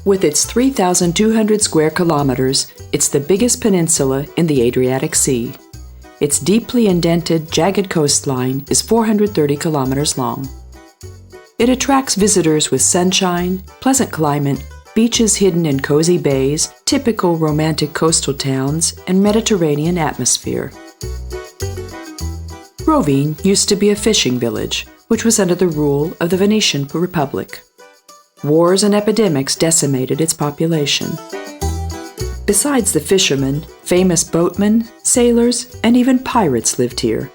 With its 3,200 square kilometers, it's the biggest peninsula in the Adriatic Sea. Its deeply indented, jagged coastline is 430 kilometers long. It attracts visitors with sunshine, pleasant climate, beaches hidden in cozy bays, typical romantic coastal towns, and Mediterranean atmosphere. Rovinj used to be a fishing village, which was under the rule of the Venetian Republic. Wars and epidemics decimated its population. Besides the fishermen, famous boatmen, sailors, and even pirates lived here.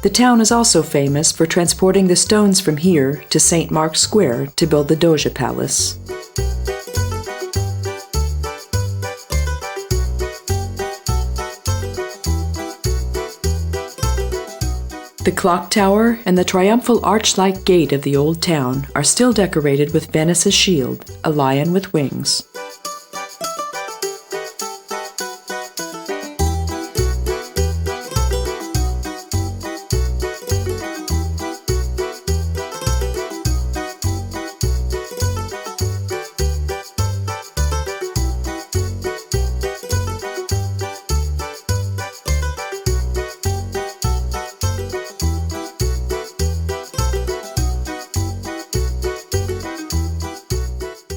The town is also famous for transporting the stones from here to St. Mark's Square to build the Doge Palace. The clock tower and the triumphal arch-like gate of the old town are still decorated with Venice's shield, a lion with wings.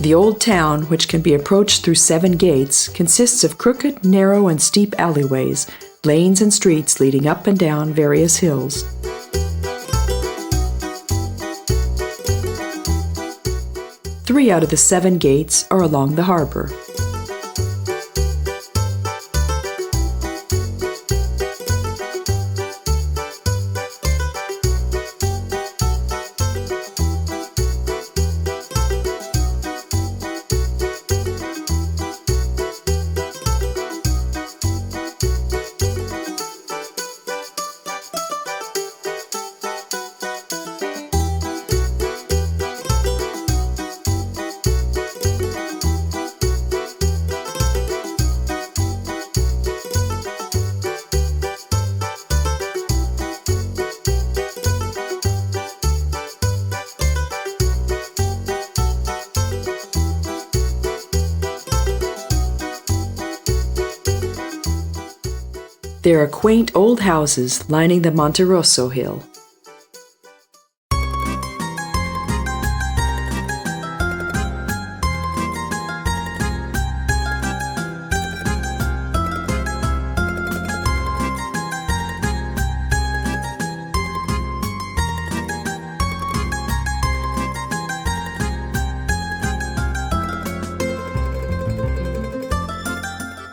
The old town, which can be approached through 7 gates, consists of crooked, narrow, and steep alleyways, lanes and streets leading up and down various hills. Three out of the 7 gates are along the harbor. There are quaint old houses lining the Monte Rosso hill.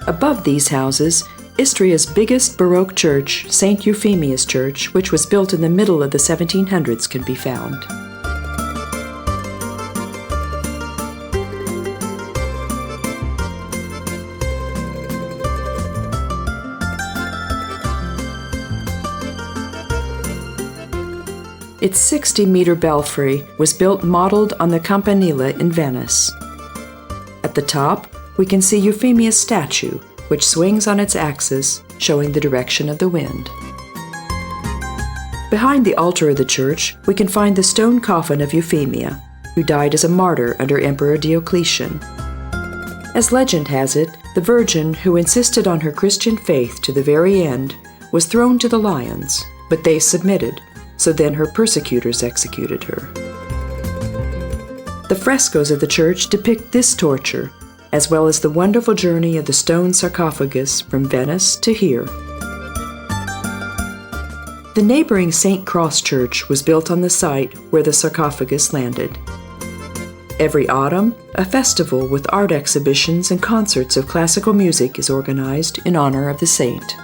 Above these houses, Istria's biggest Baroque church, St. Euphemia's Church, which was built in the middle of the 1700s, can be found. Its 60-meter belfry was built modeled on the Campanile in Venice. At the top, we can see Euphemia's statue, which swings on its axis, showing the direction of the wind. Behind the altar of the church, we can find the stone coffin of Euphemia, who died as a martyr under Emperor Diocletian. As legend has it, the Virgin, who insisted on her Christian faith to the very end, was thrown to the lions, but they submitted, so then her persecutors executed her. The frescoes of the church depict this torture, as well as the wonderful journey of the stone sarcophagus from Venice to here. The neighboring St. Cross Church was built on the site where the sarcophagus landed. Every autumn, a festival with art exhibitions and concerts of classical music is organized in honor of the saint.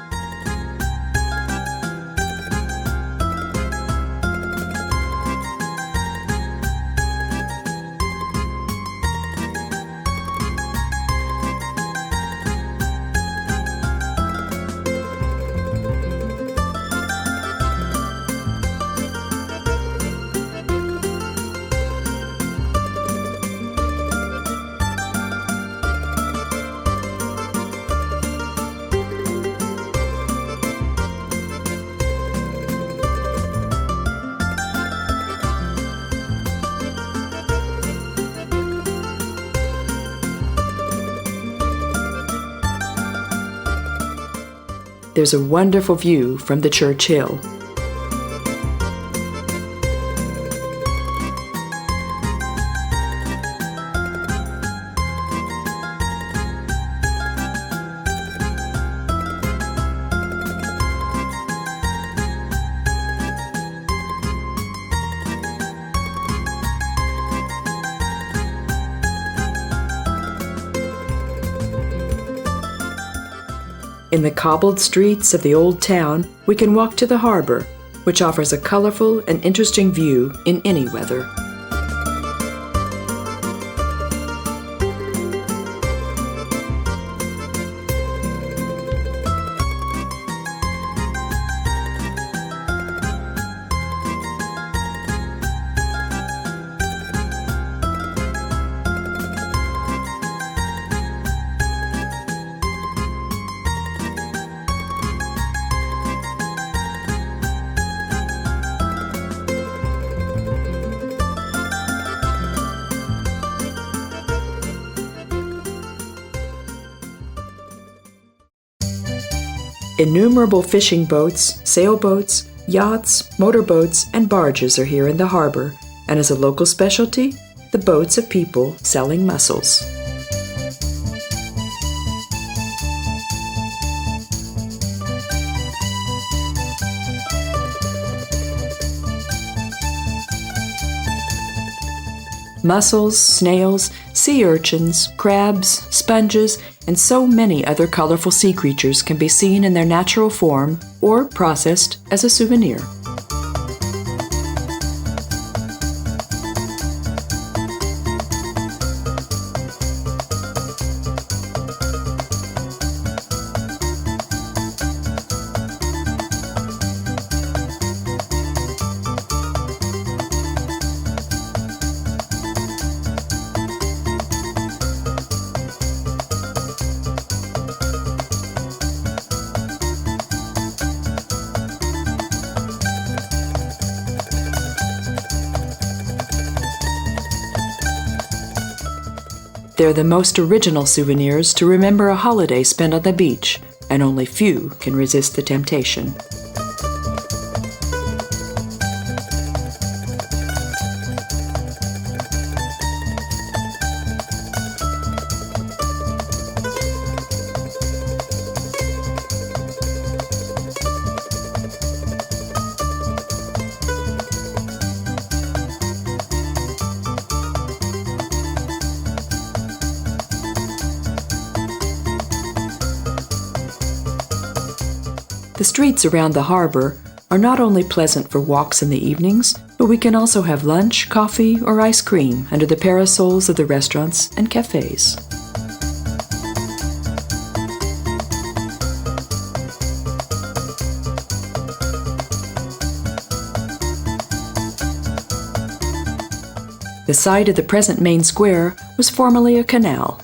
there's a wonderful view from the church hill. In the cobbled streets of the old town, we can walk to the harbor, which offers a colorful and interesting view in any weather. Innumerable fishing boats, sailboats, yachts, motorboats, and barges are here in the harbor, and as a local specialty, the boats of people selling mussels. Mussels, snails, sea urchins, crabs, sponges, and so many other colorful sea creatures can be seen in their natural form or processed as a souvenir. They're the most original souvenirs to remember a holiday spent on the beach, and only few can resist the temptation. The streets around the harbor are not only pleasant for walks in the evenings, but we can also have lunch, coffee, or ice cream under the parasols of the restaurants and cafes. The site of the present main square was formerly a canal.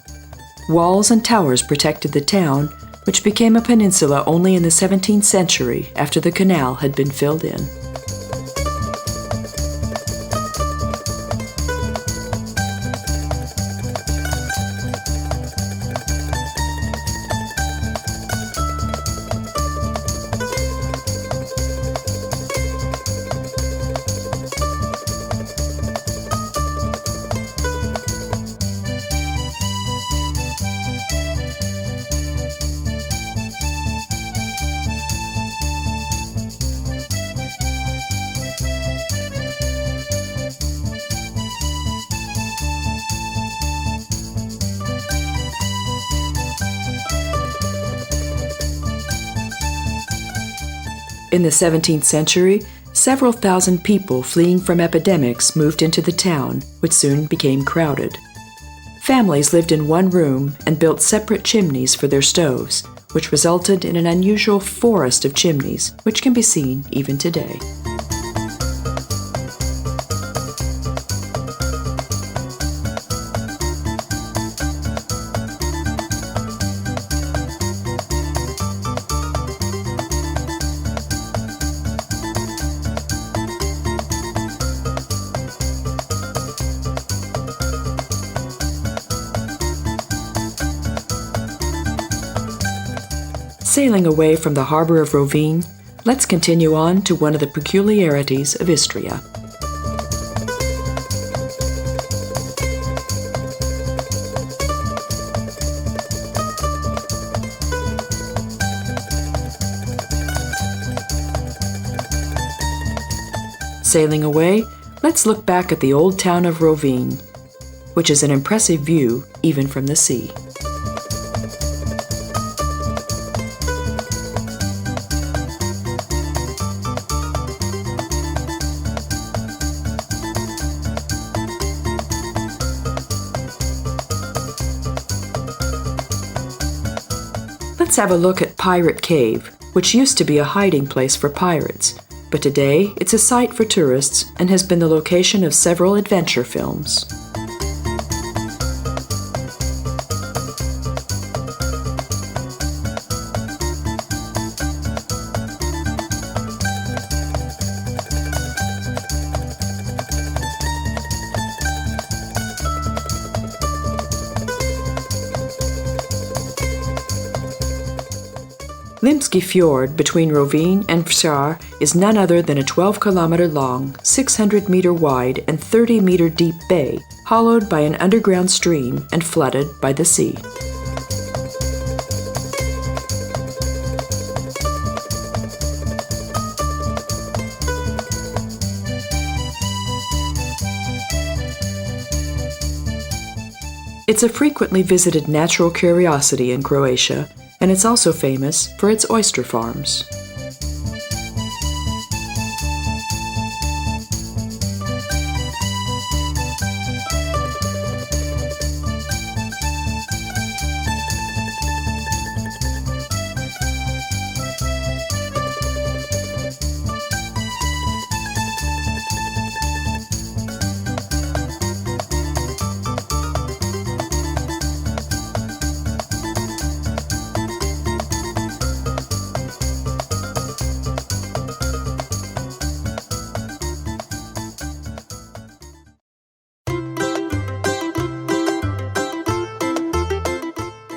Walls and towers protected the town, which became a peninsula only in the 17th century after the canal had been filled in. In the 17th century, several thousand people fleeing from epidemics moved into the town, which soon became crowded. Families lived in one room and built separate chimneys for their stoves, which resulted in an unusual forest of chimneys, which can be seen even today. Sailing away from the harbor of Rovinj, let's continue on to one of the peculiarities of Istria. Sailing away, let's look back at the old town of Rovinj, which is an impressive view even from the sea. Let's have a look at Pirate Cave, which used to be a hiding place for pirates, but today it's a site for tourists and has been the location of several adventure films. Limsky Fjord between Rovinj and Vrsas is none other than a 12-kilometer long, 600-meter wide, and 30-meter deep bay, hollowed by an underground stream and flooded by the sea. It's a frequently visited natural curiosity in Croatia, and it's also famous for its oyster farms.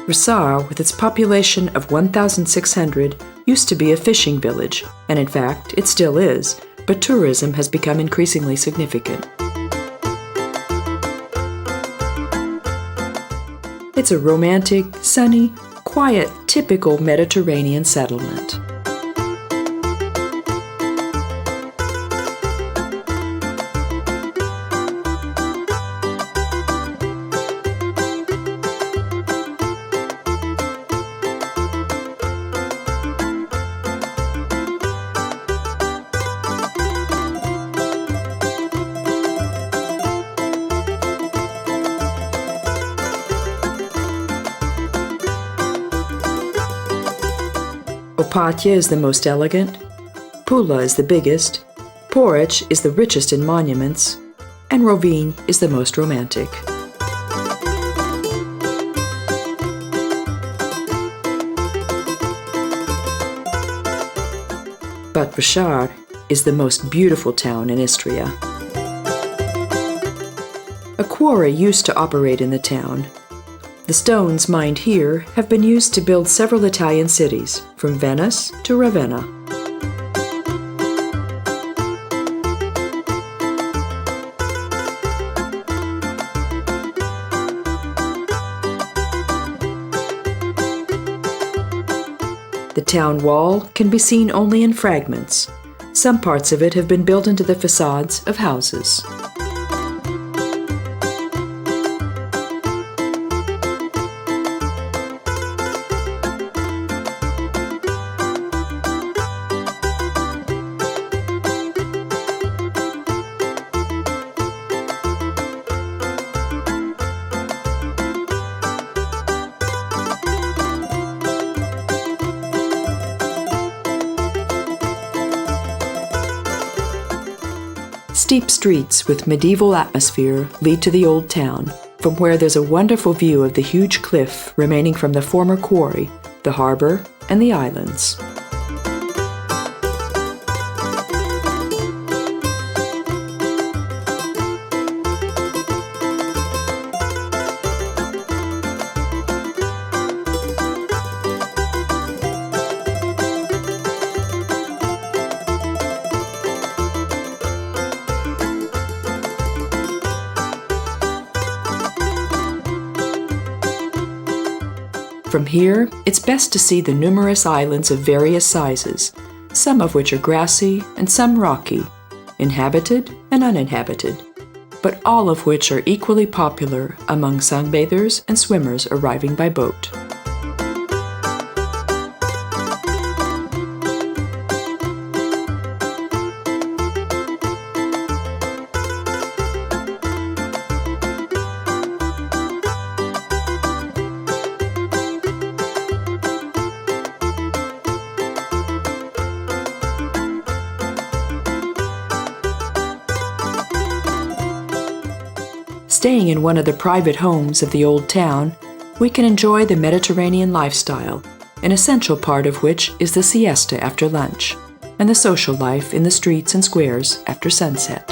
Vrsas, with its population of 1,600, used to be a fishing village, and in fact, it still is, but tourism has become increasingly significant. It's a romantic, sunny, quiet, typical Mediterranean settlement. Opatia is the most elegant, Pula is the biggest, Porec is the richest in monuments, and Rovinj is the most romantic. But Vrsas is the most beautiful town in Istria. A quarry used to operate in the town. The stones mined here have been used to build several Italian cities, from Venice to Ravenna. The town wall can be seen only in fragments. Some parts of it have been built into the facades of houses. Steep streets with medieval atmosphere lead to the old town, from where there's a wonderful view of the huge cliff remaining from the former quarry, the harbor, and the islands. From here, it's best to see the numerous islands of various sizes, some of which are grassy and some rocky, inhabited and uninhabited, but all of which are equally popular among sunbathers and swimmers arriving by boat. Staying in one of the private homes of the old town, we can enjoy the Mediterranean lifestyle, an essential part of which is the siesta after lunch, and the social life in the streets and squares after sunset.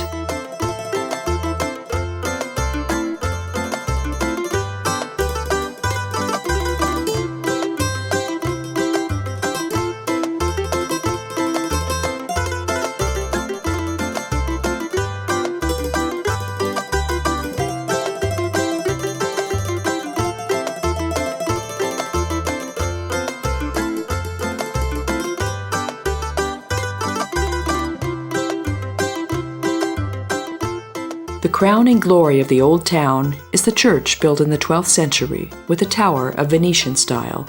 The crowning glory of the old town is the church built in the 12th century with a tower of Venetian style.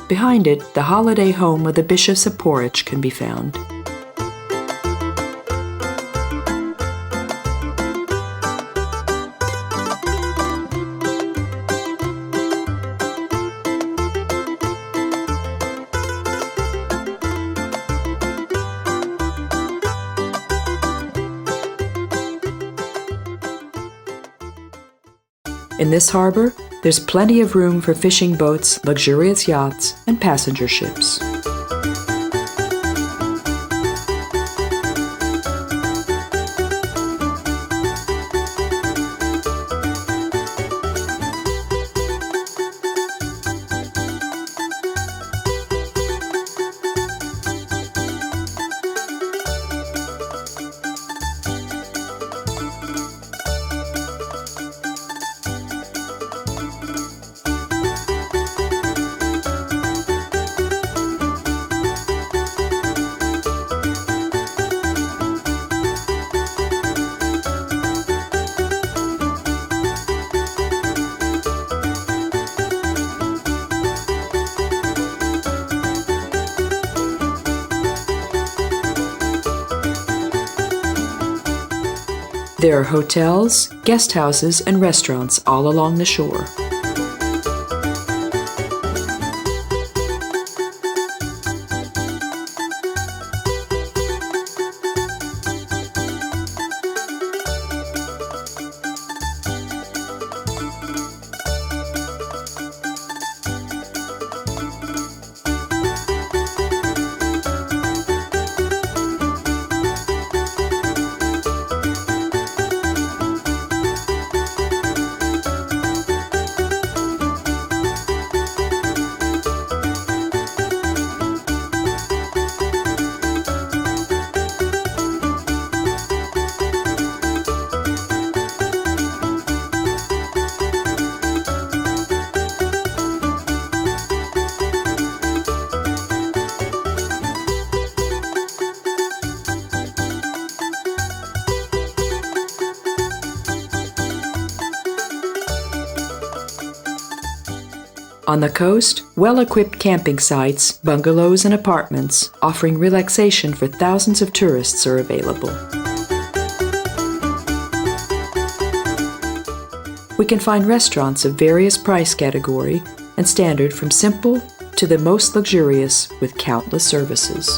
Behind it, the holiday home of the bishops of Porec can be found. In this harbor, there's plenty of room for fishing boats, luxurious yachts, and passenger ships. There are hotels, guest houses, and restaurants all along the shore. On the coast, well-equipped camping sites, bungalows, and apartments offering relaxation for thousands of tourists are available. We can find restaurants of various price category and standard, from simple to the most luxurious, with countless services.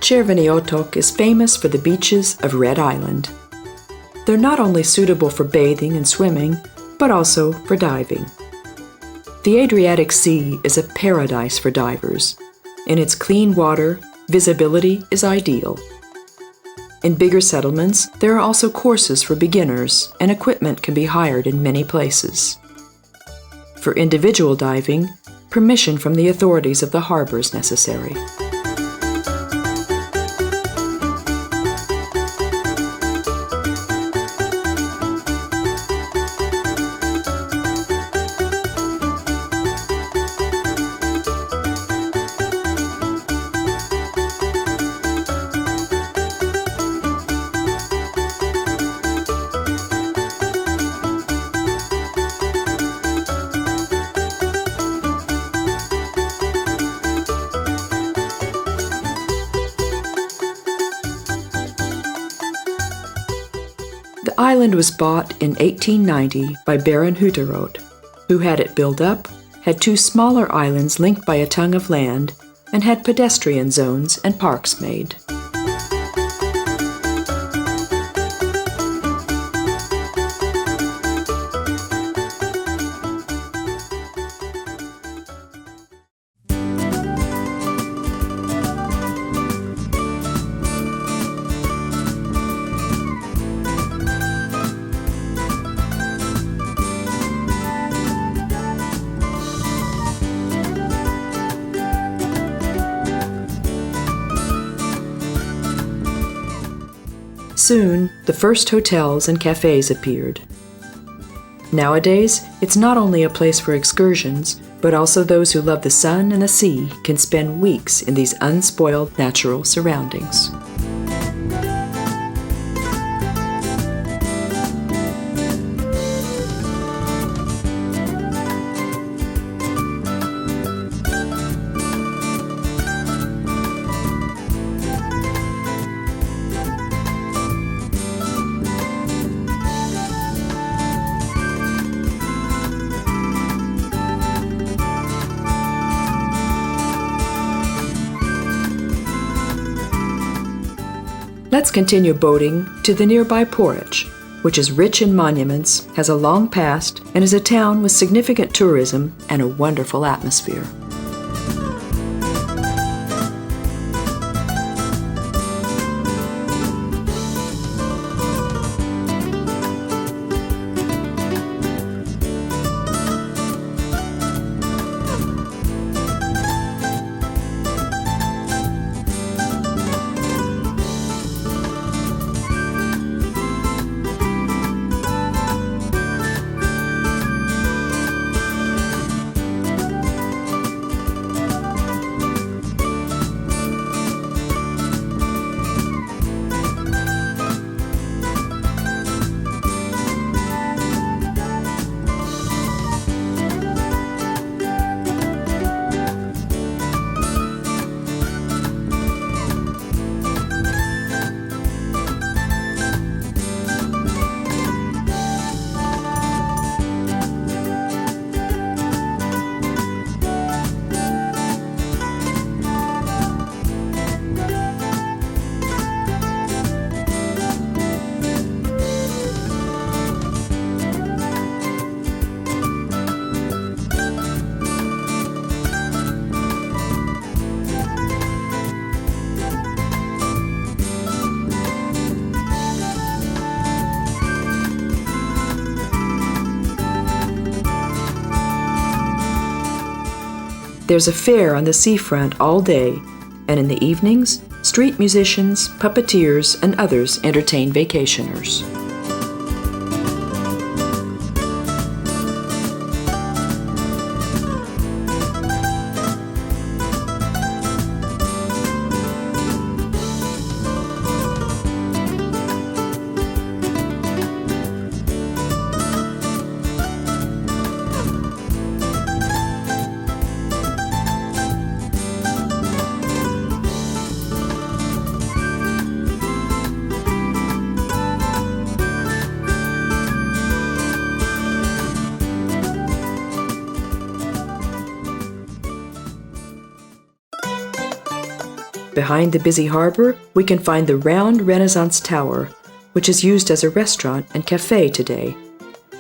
Červeni Otok is famous for the beaches of Red Island. They're not only suitable for bathing and swimming, but also for diving. The Adriatic Sea is a paradise for divers. In its clean water, visibility is ideal. In bigger settlements, there are also courses for beginners, and equipment can be hired in many places. For individual diving, permission from the authorities of the harbor is necessary. The island was bought in 1890 by Baron Hütterod, who had it built up, had two smaller islands linked by a tongue of land, and had pedestrian zones and parks made. Soon, the first hotels and cafes appeared. Nowadays, it's not only a place for excursions, but also those who love the sun and the sea can spend weeks in these unspoiled natural surroundings. Let's continue boating to the nearby Porec, which is rich in monuments, has a long past, and is a town with significant tourism and a wonderful atmosphere. There's a fair on the seafront all day, and in the evenings, street musicians, puppeteers, and others entertain vacationers. Behind the busy harbor, we can find the round Renaissance tower, which is used as a restaurant and cafe today.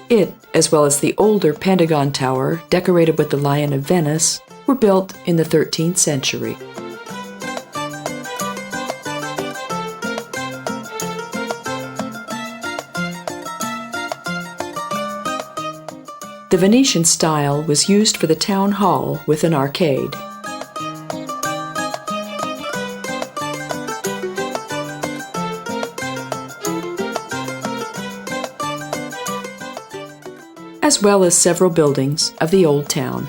It, as well as the older Pentagon Tower, decorated with the Lion of Venice, were built in the 13th century. The Venetian style was used for the town hall with an arcade. As well as several buildings of the old town.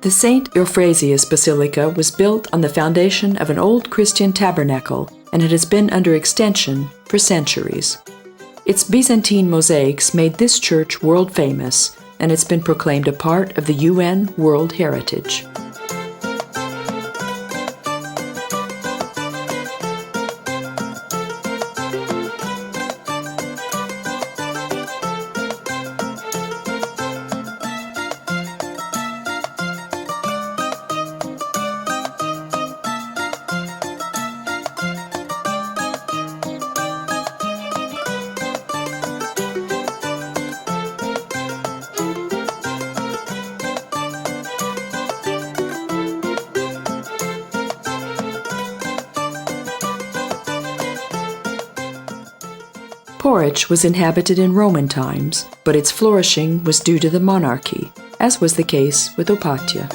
The St. Euphrasis Basilica was built on the foundation of an old Christian tabernacle, and it has been under extension for centuries. Its Byzantine mosaics made this church world famous, and it's been proclaimed a part of the UN World Heritage. Porec was inhabited in Roman times, but its flourishing was due to the monarchy, as was the case with Opatia.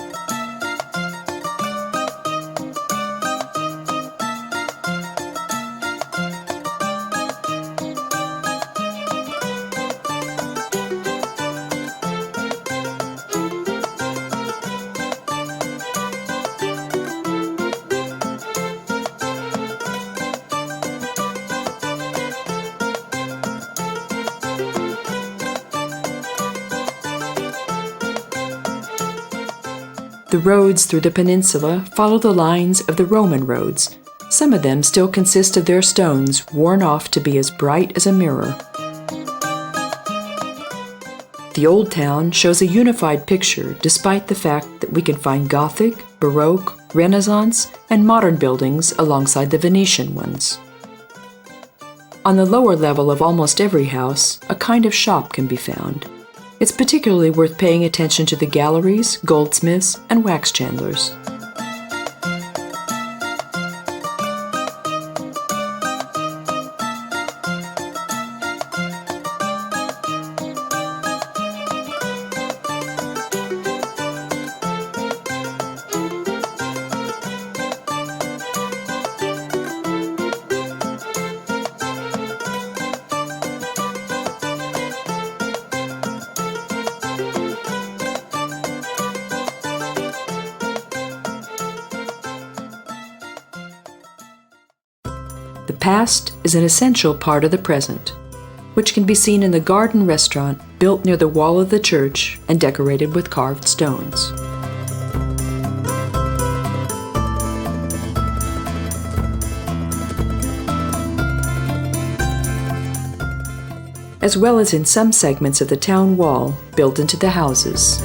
The roads through the peninsula follow the lines of the Roman roads. Some of them still consist of their stones worn off to be as bright as a mirror. The Old Town shows a unified picture despite the fact that we can find Gothic, Baroque, Renaissance, and modern buildings alongside the Venetian ones. On the lower level of almost every house, a kind of shop can be found. It's particularly worth paying attention to the galleries, goldsmiths, and wax chandlers. The past is an essential part of the present, which can be seen in the garden restaurant built near the wall of the church and decorated with carved stones. As well as in some segments of the town wall built into the houses.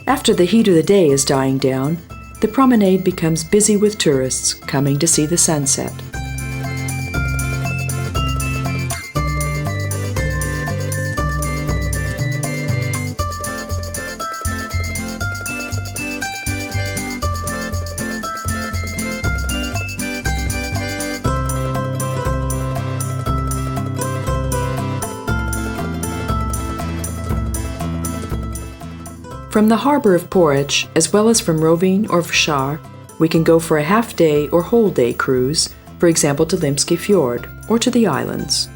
After the heat of the day is dying down, the promenade becomes busy with tourists coming to see the sunset. From the harbor of Porec, as well as from Rovinj or Vrsas, we can go for a half-day or whole-day cruise, for example to Limsky Fjord or to the islands.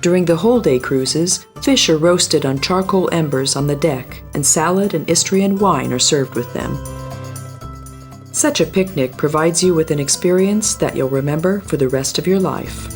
During the whole-day cruises, fish are roasted on charcoal embers on the deck, and salad and Istrian wine are served with them. Such a picnic provides you with an experience that you'll remember for the rest of your life.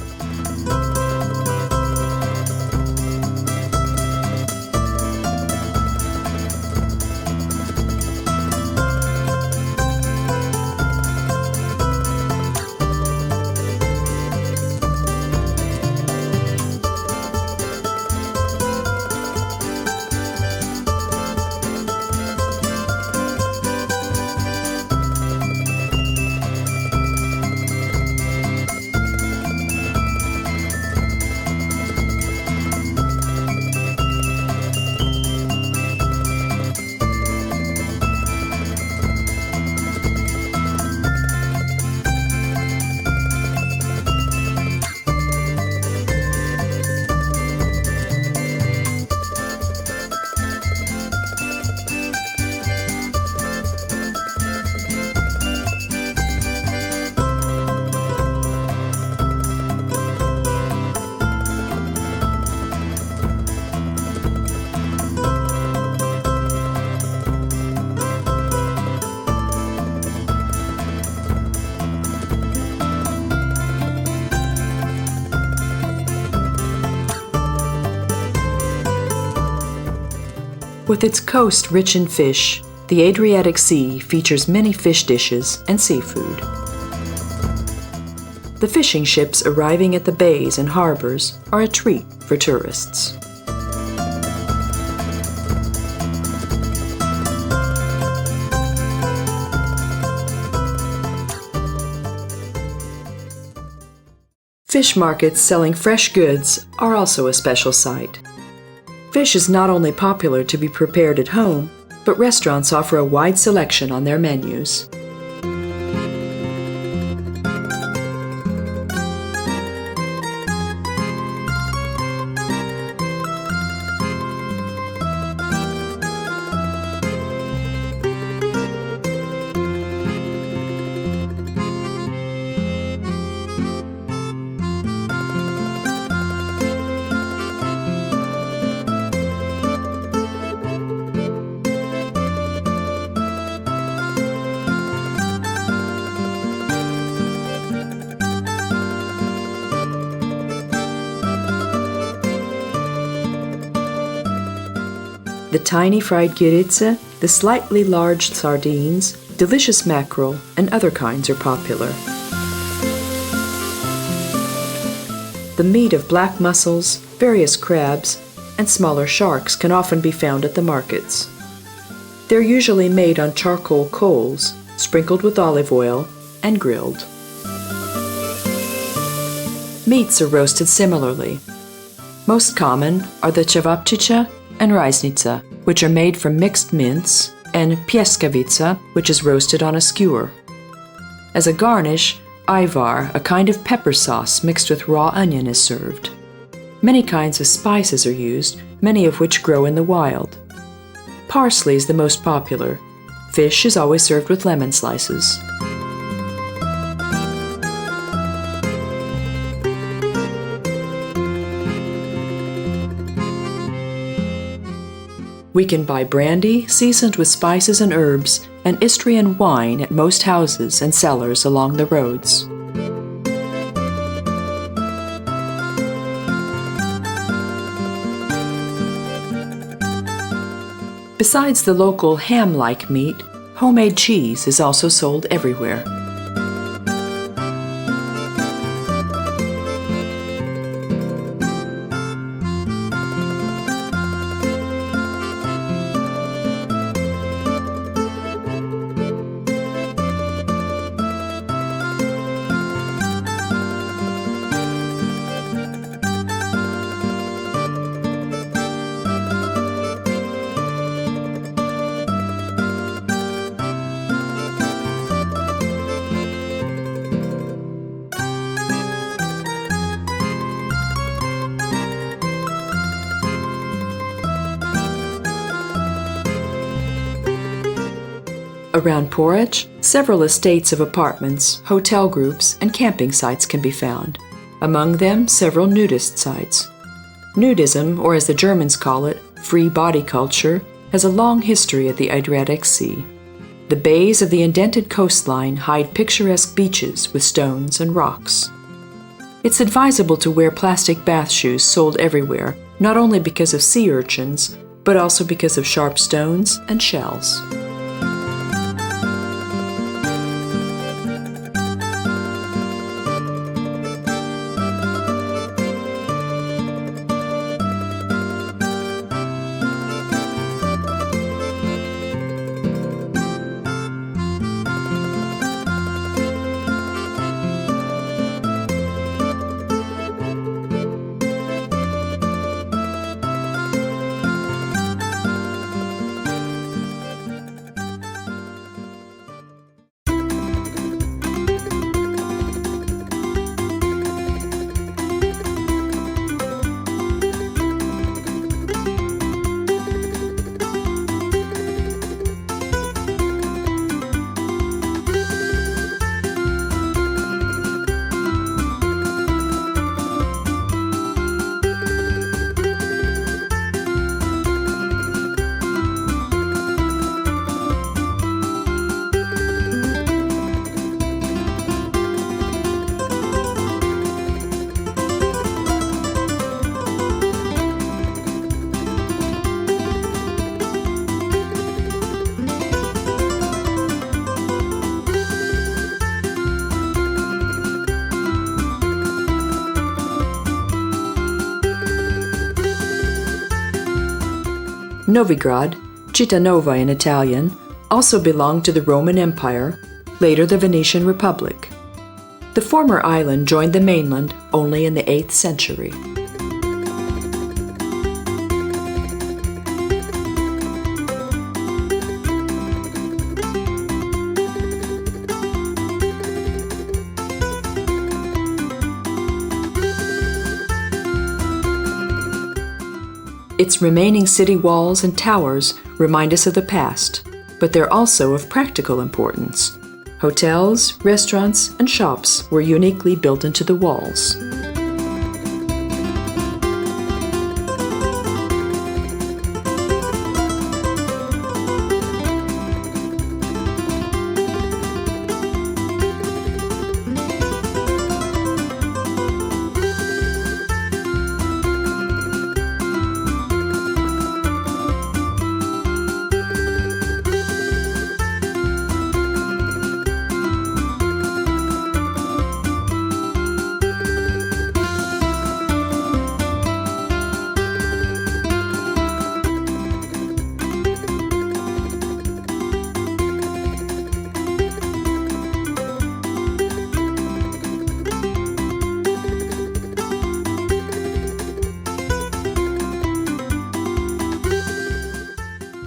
With its coast rich in fish, the Adriatic Sea features many fish dishes and seafood. The fishing ships arriving at the bays and harbors are a treat for tourists. Fish markets selling fresh goods are also a special sight. Fish is not only popular to be prepared at home, but restaurants offer a wide selection on their menus. The tiny fried kiritsa, the slightly large sardines, delicious mackerel, and other kinds are popular. The meat of black mussels, various crabs, and smaller sharks can often be found at the markets. They're usually made on charcoal coals, sprinkled with olive oil, and grilled. Meats are roasted similarly. Most common are the cevapcica and rajsnica, which are made from mixed mince, and pjeskavica, which is roasted on a skewer. As a garnish, ajvar, a kind of pepper sauce mixed with raw onion, is served. Many kinds of spices are used, many of which grow in the wild. Parsley is the most popular. Fish is always served with lemon slices. We can buy brandy seasoned with spices and herbs and Istrian wine at most houses and cellars along the roads. Besides the local ham-like meat, homemade cheese is also sold everywhere. Around Porec, several estates of apartments, hotel groups, and camping sites can be found. Among them, several nudist sites. Nudism, or as the Germans call it, free body culture, has a long history at the Adriatic Sea. The bays of the indented coastline hide picturesque beaches with stones and rocks. It's advisable to wear plastic bath shoes sold everywhere, not only because of sea urchins, but also because of sharp stones and shells. Novigrad, Città Nova in Italian, also belonged to the Roman Empire, later the Venetian Republic. The former island joined the mainland only in the 8th century. Its remaining city walls and towers remind us of the past, but they're also of practical importance. Hotels, restaurants, and shops were uniquely built into the walls.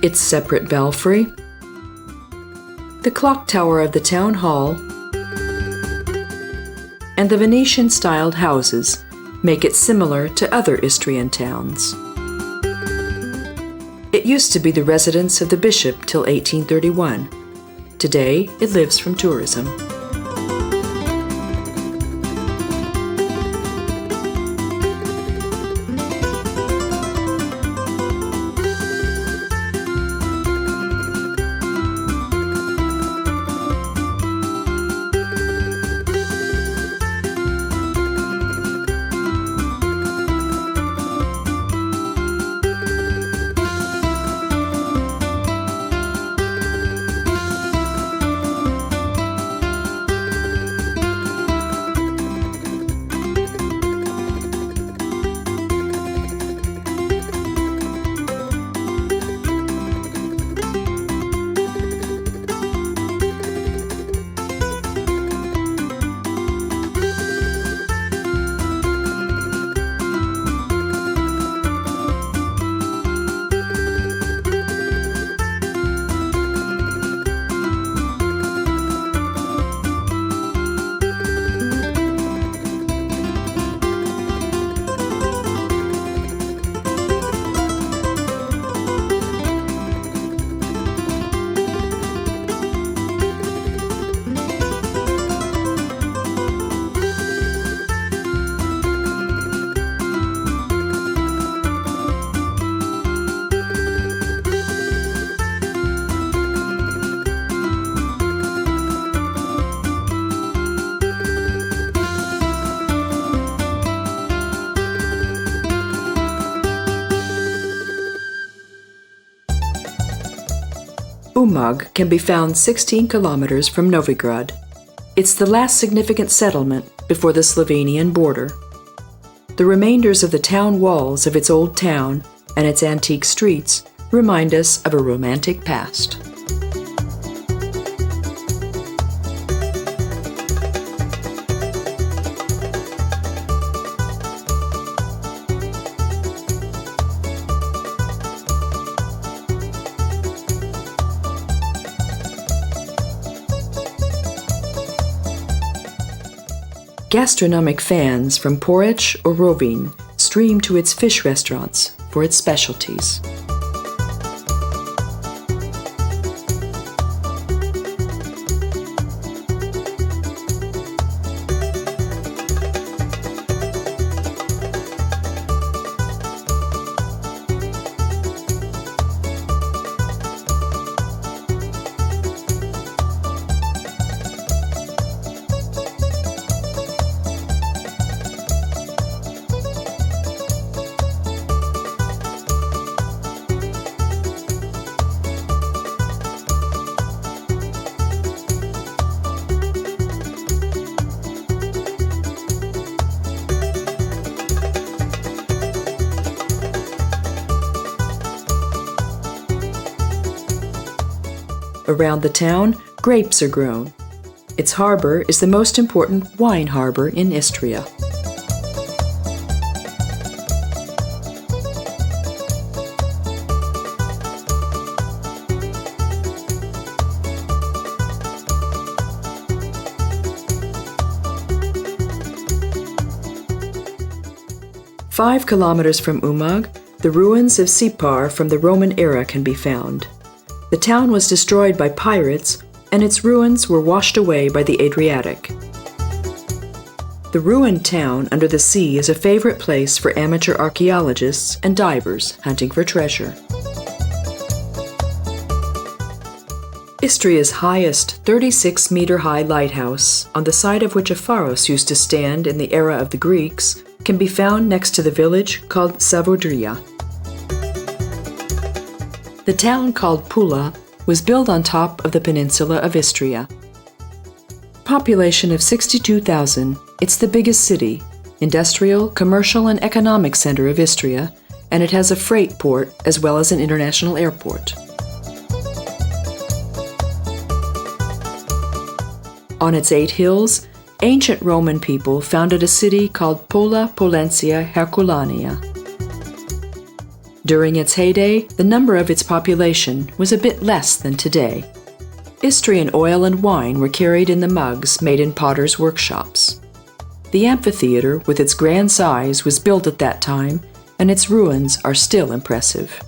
Its separate belfry, the clock tower of the town hall, and the Venetian-styled houses make it similar to other Istrian towns. It used to be the residence of the bishop till 1831. Today, it lives from tourism. Umag can be found 16 kilometers from Novigrad. It's the last significant settlement before the Slovenian border. The remainders of the town walls of its old town and its antique streets remind us of a romantic past. Gastronomic fans from Porec or Rovinj stream to its fish restaurants for its specialties. Around the town, grapes are grown. Its harbor is the most important wine harbor in Istria. Five kilometers from Umag, the ruins of Sipar from the Roman era can be found. The town was destroyed by pirates, and its ruins were washed away by the Adriatic. The ruined town under the sea is a favorite place for amateur archaeologists and divers hunting for treasure. Istria's highest 36-meter-high lighthouse, on the site of which a pharos used to stand in the era of the Greeks, can be found next to the village called Savodria. The town called Pula was built on top of the peninsula of Istria. Population of 62,000, it's the biggest city, industrial, commercial, and economic center of Istria, and it has a freight port as well as an international airport. On its 8 hills, ancient Roman people founded a city called Pola Polensia Herculania. During its heyday, the number of its population was a bit less than today. Istrian oil and wine were carried in the mugs made in potters' workshops. The amphitheatre, with its grand size, was built at that time, and its ruins are still impressive.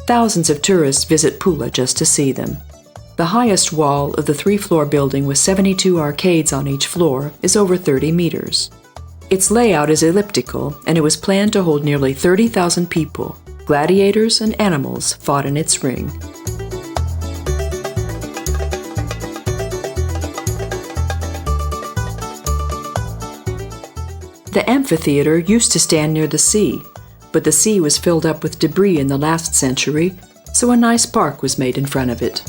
Thousands of tourists visit Pula just to see them. The highest wall of the 3-floor building with 72 arcades on each floor is over 30 meters. Its layout is elliptical, and it was planned to hold nearly 30,000 people. Gladiators and animals fought in its ring. The amphitheatre used to stand near the sea, but the sea was filled up with debris in the last century, so a nice park was made in front of it.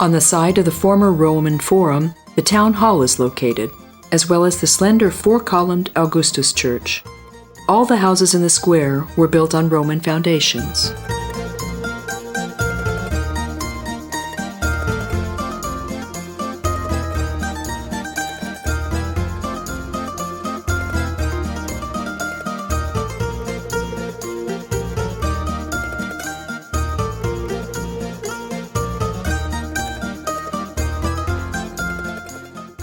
On the site of the former Roman Forum, the town hall is located, as well as the slender 4-columned Augustus Church. all the houses in the square were built on Roman foundations.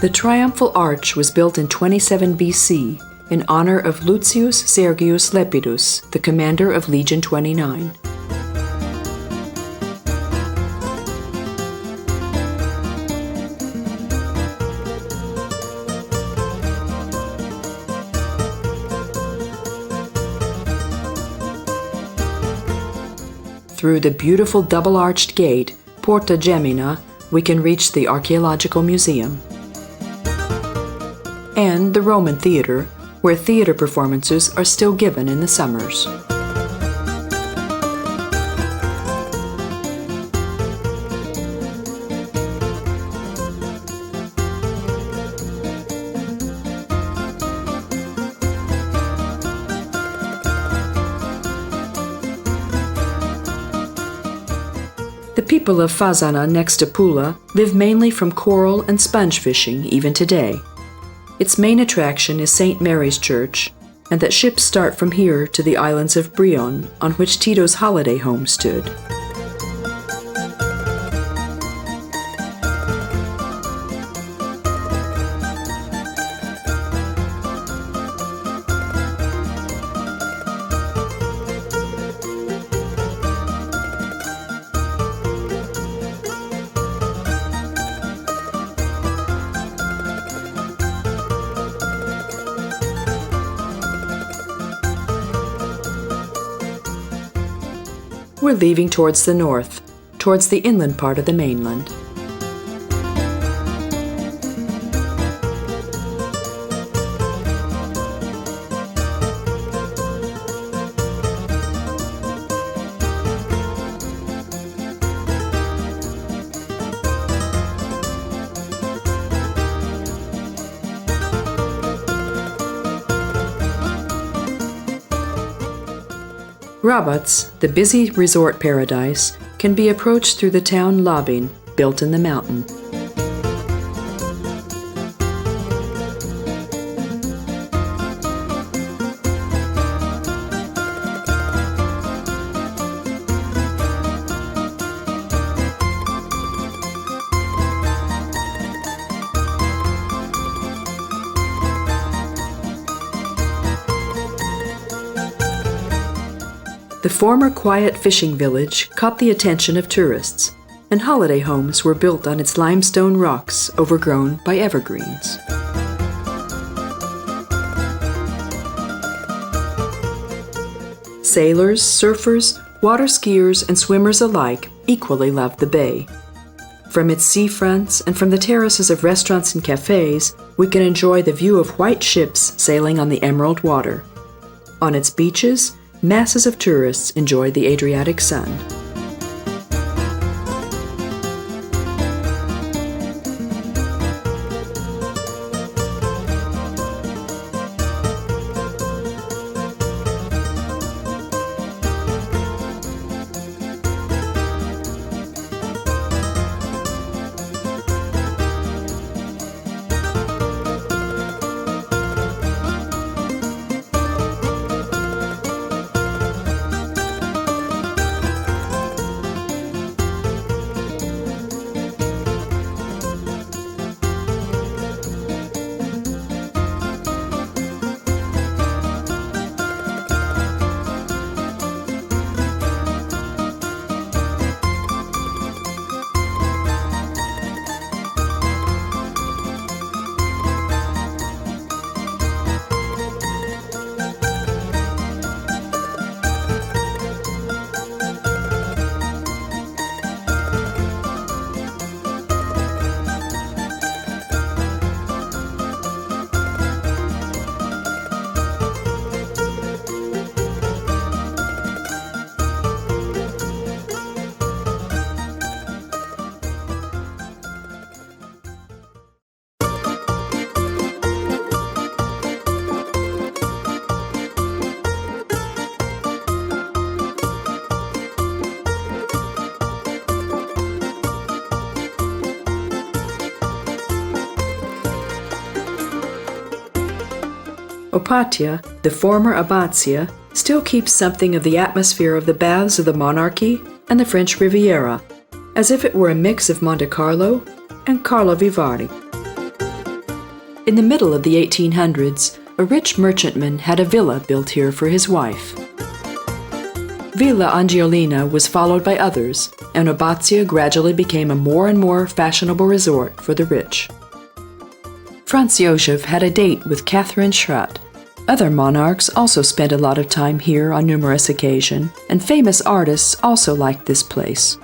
The triumphal arch was built in 27 BC in honor of Lucius Sergius Lepidus, the commander of Legion 29. Through the beautiful double-arched gate, Porta Gemina, we can reach the Archaeological Museum and the Roman Theatre, where theater performances are still given in the summers. The people of Fasana next to Pula live mainly from coral and sponge fishing even today. Its main attraction is St. Mary's Church, and that ships start from here to the islands of Brion, on which Tito's holiday home stood. We're leaving towards the north, towards the inland part of the mainland. Rabatz, the busy resort paradise, can be approached through the town Labin, built in the mountain. The former quiet fishing village caught the attention of tourists, and holiday homes were built on its limestone rocks overgrown by evergreens. Sailors, surfers, water skiers, and swimmers alike equally loved the bay. From its seafronts and from the terraces of restaurants and cafes, we can enjoy the view of white ships sailing on the emerald water. On its beaches, masses of tourists enjoy the Adriatic sun. Opatia, the former Abatia, still keeps something of the atmosphere of the baths of the monarchy and the French Riviera, as if it were a mix of Monte Carlo and Carlo Vivari. In the middle of the 1800s, a rich merchantman had a villa built here for his wife. Villa Angiolina was followed by others, and Opatia gradually became a more and more fashionable resort for the rich. Franz Josef had a date with Catherine Schratt. Other monarchs also spent a lot of time here on numerous occasions, and famous artists also liked this place.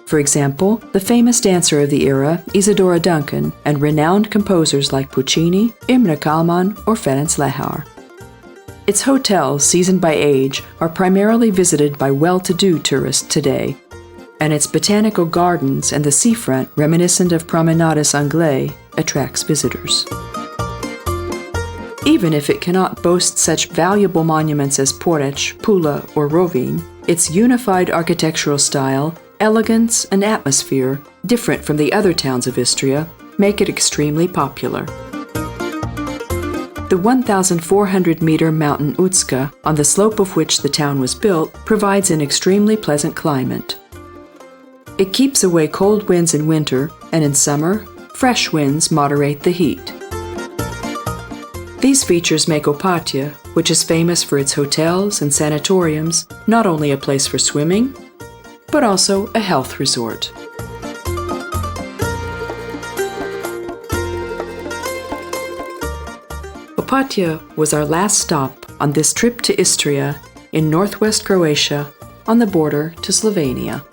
For example, the famous dancer of the era, Isadora Duncan, and renowned composers like Puccini, Imre Kálmán, or Ferenc Lehár. Its hotels, seasoned by age, are primarily visited by well-to-do tourists today, and its botanical gardens and the seafront, reminiscent of Promenades Anglais, attracts visitors. Even if it cannot boast such valuable monuments as Porec, Pula, or Rovinj, its unified architectural style, elegance, and atmosphere, different from the other towns of Istria, make it extremely popular. The 1,400-meter mountain Utska, on the slope of which the town was built, provides an extremely pleasant climate. It keeps away cold winds in winter, and in summer, fresh winds moderate the heat. These features make Opatia, which is famous for its hotels and sanatoriums, not only a place for swimming, but also a health resort. Opatia was our last stop on this trip to Istria in northwest Croatia on the border to Slovenia.